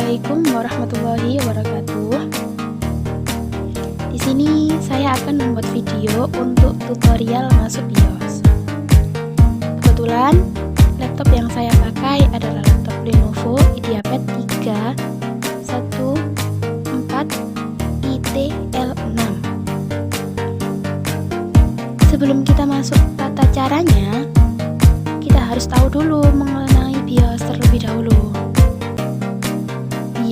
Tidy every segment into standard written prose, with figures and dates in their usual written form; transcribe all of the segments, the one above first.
Assalamualaikum warahmatullahi wabarakatuh. Di sini saya akan membuat video untuk tutorial masuk BIOS. Kebetulan laptop yang saya pakai adalah laptop Lenovo IdeaPad 314IT-L6. Sebelum kita masuk tata caranya, kita harus tahu dulu mengenai BIOS terlebih dahulu.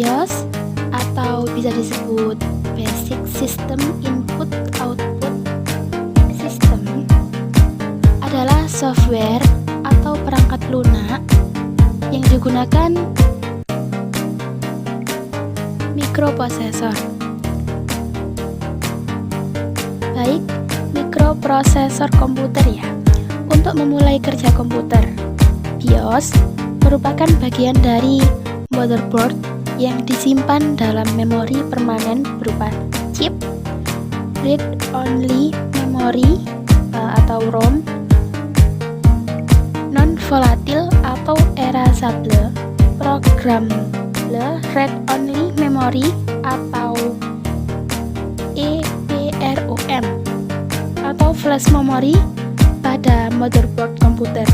BIOS atau bisa disebut Basic System Input Output System adalah software atau perangkat lunak yang digunakan mikroprosesor, baik mikroprosesor komputer ya, untuk memulai kerja komputer. BIOS merupakan bagian dari motherboard yang disimpan dalam memori permanen berupa chip, read-only memory atau ROM, non-volatile atau erasable, programmable read-only memory atau EPROM, atau flash memory pada motherboard komputer.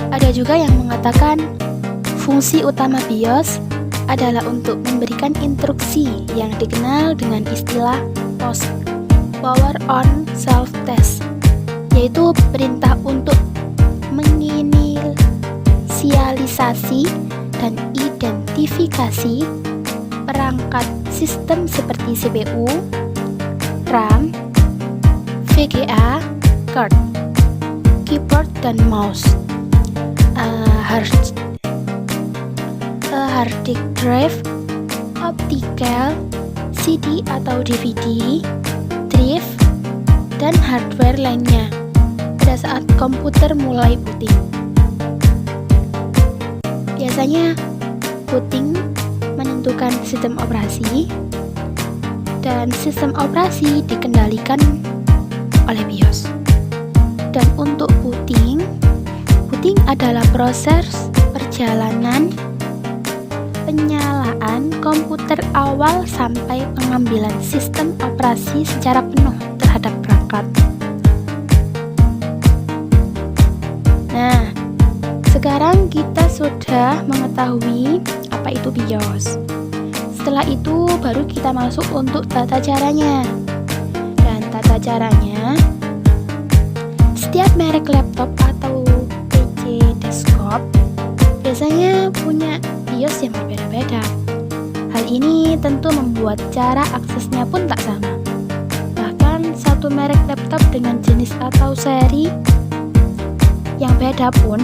Ada juga yang mengatakan fungsi utama BIOS adalah untuk memberikan instruksi yang dikenal dengan istilah POS, Power On Self Test, yaitu perintah untuk menginisialisasi dan identifikasi perangkat sistem seperti CPU, RAM, VGA, card, keyboard dan mouse, hard disk drive, optical, CD atau DVD, drive, dan hardware lainnya pada saat komputer mulai booting. Biasanya booting menentukan sistem operasi, dan sistem operasi dikendalikan oleh BIOS. Dan untuk booting adalah proses perjalanan penyalaan komputer awal sampai pengambilan sistem operasi secara penuh terhadap perangkat. Nah, sekarang kita sudah mengetahui apa itu BIOS. Setelah itu baru kita masuk untuk tata caranya. Dan tata caranya, setiap merek laptop atau PC desktop biasanya punya BIOS yang berbeda-beda. Hal ini tentu membuat cara aksesnya pun tak sama. Bahkan satu merek laptop dengan jenis atau seri yang beda pun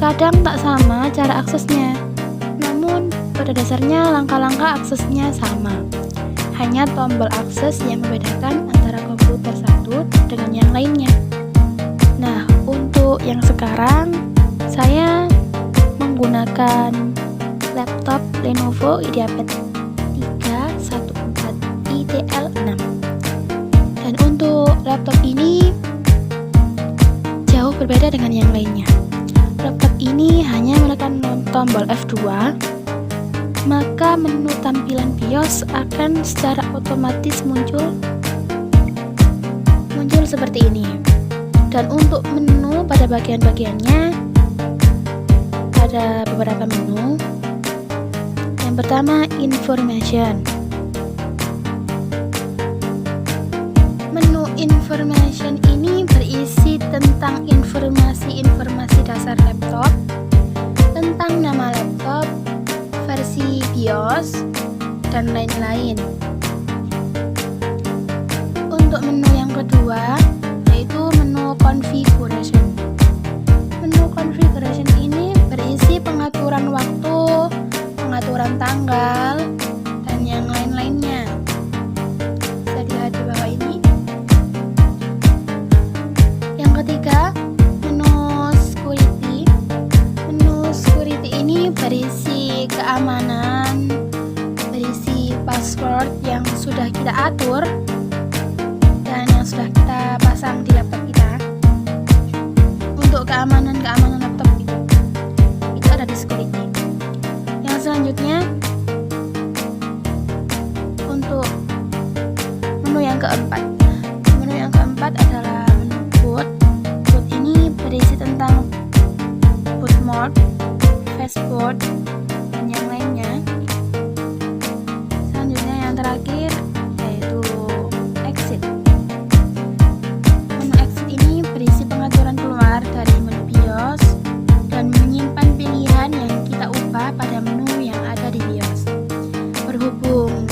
kadang tak sama cara aksesnya. Namun pada dasarnya langkah-langkah aksesnya sama. Hanya tombol akses yang membedakan antara komputer satu dengan yang lainnya. Nah, untuk yang sekarang saya menggunakan laptop Lenovo IdeaPad 314IT-L6. Dan untuk laptop ini jauh berbeda dengan yang lainnya. Laptop ini hanya menekan tombol F2, maka menu tampilan BIOS akan secara otomatis muncul seperti ini. Dan untuk menu pada bagian-bagiannya ada beberapa menu. Yang pertama, information. Menu information ini berisi tentang informasi-informasi dasar laptop, tentang nama laptop, versi BIOS, dan lain-lain. Untuk menu yang kedua, yaitu menu configuration. Menu configuration ini berisi pengaturan waktu, pengaturan tanggal, dan yang lain-lainnya. Bisa dilihat di bawah ini. Yang ketiga, menu security. Menu security ini berisi keamanan, berisi password yang sudah kita atur dan yang sudah kita pasang di laptop kita. Untuk keamanan laptop itu ada di security. Selanjutnya, untuk menu yang keempat. Menu yang keempat adalah menu food. Food ini berisi tentang food mode, fast food, dan yang lainnya. Selanjutnya yang terakhir yaitu exit. Menu exit ini berisi pengaturan keluar dari menu BIOS dan menyimpan pilihan yang kita ubah pada menu yang ada di BIOS. Berhubung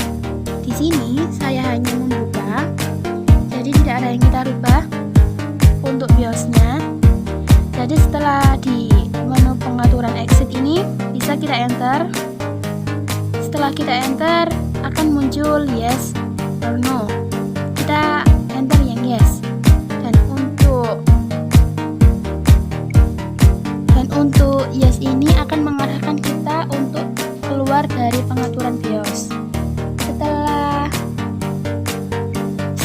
di sini saya hanya membuka, jadi tidak ada yang kita rubah untuk BIOS-nya. Jadi setelah di menu pengaturan exit ini bisa kita enter. Setelah kita enter akan muncul yes or no. Kita enter yang yes. Dan untuk yes ini akan mengarahkan kita untuk keluar dari pengaturan BIOS.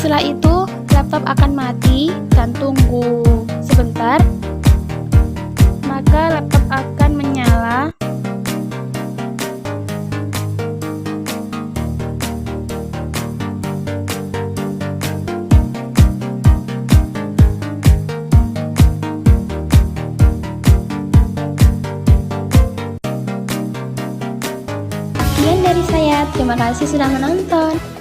Setelah itu laptop akan mati dan tunggu sebentar, maka laptop akan menyala. Sekian dari saya, terima kasih sudah menonton.